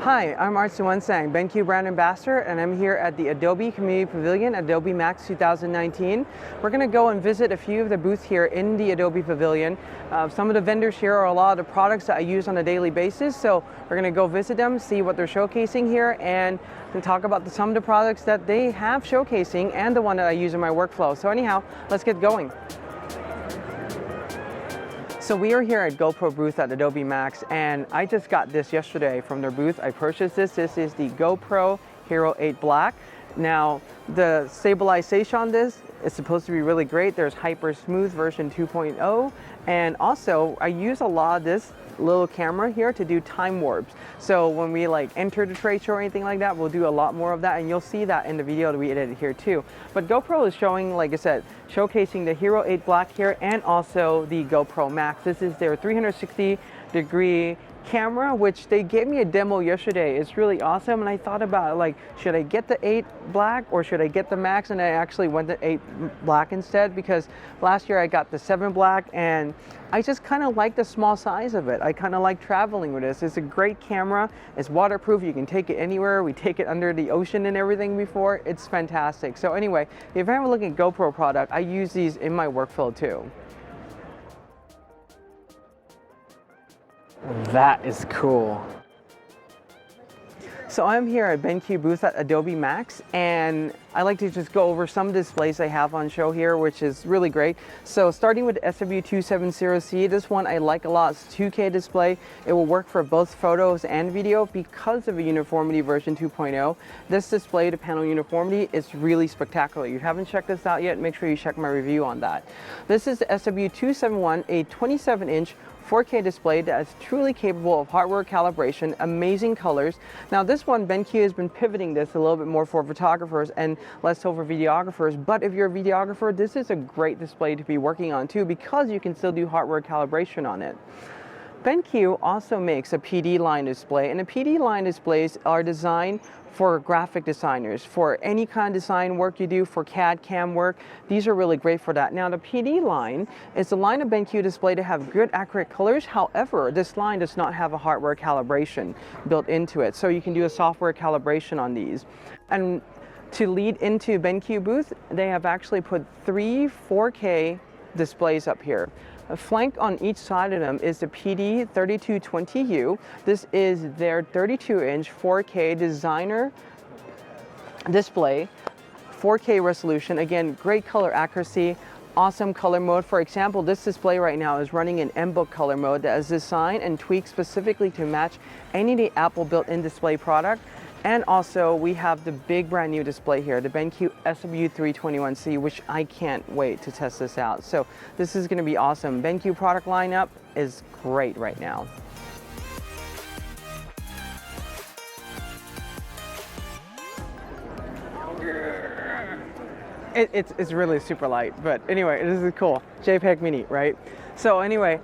Hi, I'm Artsuwan Sang, BenQ brand ambassador, and I'm here at the Adobe Community Pavilion, Adobe MAX 2019. We're going to go and visit a few of the booths here in the Adobe Pavilion. Some of the vendors here are a lot of the products that I use on a daily basis, so we're going to go visit them, see what they're showcasing here, and talk about some of the products that they have showcasing and the one that I use in my workflow. So anyhow, let's get going. So we are here at GoPro booth at Adobe MAX, and I just got this yesterday from their booth. I purchased this. This is the GoPro Hero 8 Black. Now, the stabilization on this is supposed to be really great. There's Hyper Smooth version 2.0, and also I use a lot of this little camera here to do time warps. So when we enter the trade show or anything like that, we'll do a lot more of that, and you'll see that in the video that we edited here too. But GoPro is showing, like I said, showcasing the Hero 8 Black here and also the GoPro Max. This is their 360-degree camera, which they gave me a demo yesterday. It's really awesome, and I thought about should I get the 8 Black or should I get the Max, and I actually went to 8 Black instead because last year I got the 7 Black and I just kind of like the small size of it. I kind of like traveling with this. It's a great camera. It's waterproof. You can take it anywhere. We take it under the ocean and everything before. It's fantastic. So anyway, if you haven't looked at GoPro product, I use these in my workflow too. That is cool. So I'm here at BenQ booth at Adobe MAX, and I like to just go over some displays I have on show here, which is really great. So starting with the SW270C, this one I like a lot. It's a 2K display. It will work for both photos and video because of a uniformity version 2.0. This display, the panel uniformity, is really spectacular. If you haven't checked this out yet, make sure you check my review on that. This is the SW271, a 27-inch 4K display that is truly capable of hardware calibration, amazing colors. Now this one, BenQ has been pivoting this a little bit more for photographers and less so for videographers, but if you're a videographer, this is a great display to be working on too because you can still do hardware calibration on it. BenQ also makes a PD line display, and the PD line displays are designed for graphic designers, for any kind of design work you do, for CAD CAM work. These are really great for that. Now the PD line is a line of BenQ display to have good accurate colors. However, this line does not have a hardware calibration built into it, so you can do a software calibration on these. And to lead into BenQ booth, they have actually put 3 4K displays up here. Flanked on each side of them is the PD3220U. This is their 32-inch 4K designer display, 4K resolution. Again, great color accuracy, awesome color mode. For example, this display right now is running in M-Book color mode that is designed and tweaked specifically to match any of the Apple built-in display product. And also, we have the big brand new display here, the BenQ SW271C, which I can't wait to test this out. So this is going to be awesome. BenQ product lineup is great right now. It's really super light, but anyway, this is cool. JpegMini, right? So anyway,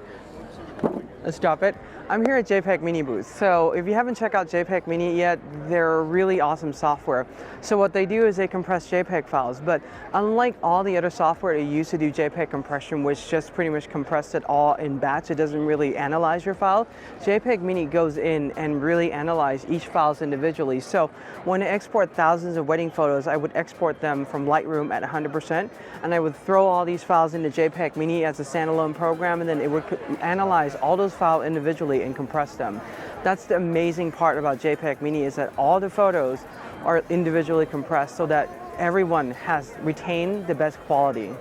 let's drop it. I'm here at JpegMini booth. So if you haven't checked out JpegMini yet, they're really awesome software. So what they do is they compress JPEG files, but unlike all the other software they use to do JPEG compression, which just pretty much compress it all in batch, it doesn't really analyze your file, JpegMini goes in and really analyze each files individually. So when I export thousands of wedding photos, I would export them from Lightroom at 100%, and I would throw all these files into JpegMini as a standalone program, and then it would analyze all those files individually and compress them. That's the amazing part about JpegMini, is that all the photos are individually compressed so that everyone has retained the best quality.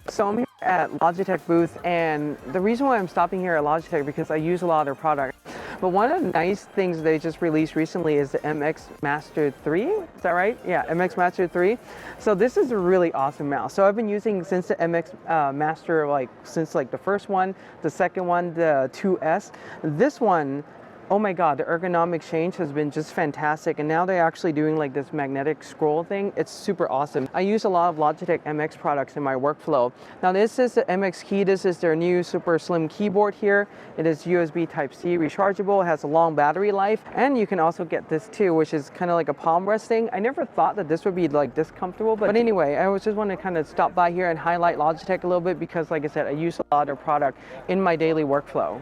So I'm here at Logitech booth, and the reason why I'm stopping here at Logitech because I use a lot of their products. But one of the nice things they just released recently is the MX Master 3. Is that right? Yeah, MX Master 3. So this is a really awesome mouse. So I've been using since the MX Master, since the first one, the second one, the 2S. This one, oh my God, the ergonomic change has been just fantastic. And now they're actually doing this magnetic scroll thing. It's super awesome. I use a lot of Logitech MX products in my workflow. Now this is the MX key. This is their new super slim keyboard here. It is USB Type-C rechargeable. It has a long battery life. And you can also get this too, which is kind of like a palm rest thing. I never thought that this would be this comfortable. But anyway, I was just want to kind of stop by here and highlight Logitech a little bit because, like I said, I use a lot of their product in my daily workflow.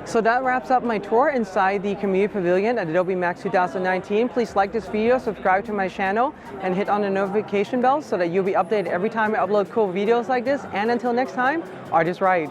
So that wraps up my tour inside the Community Pavilion at Adobe MAX 2019. Please like this video, subscribe to my channel, and hit on the notification bell so that you'll be updated every time I upload cool videos like this. And until next time, art is right.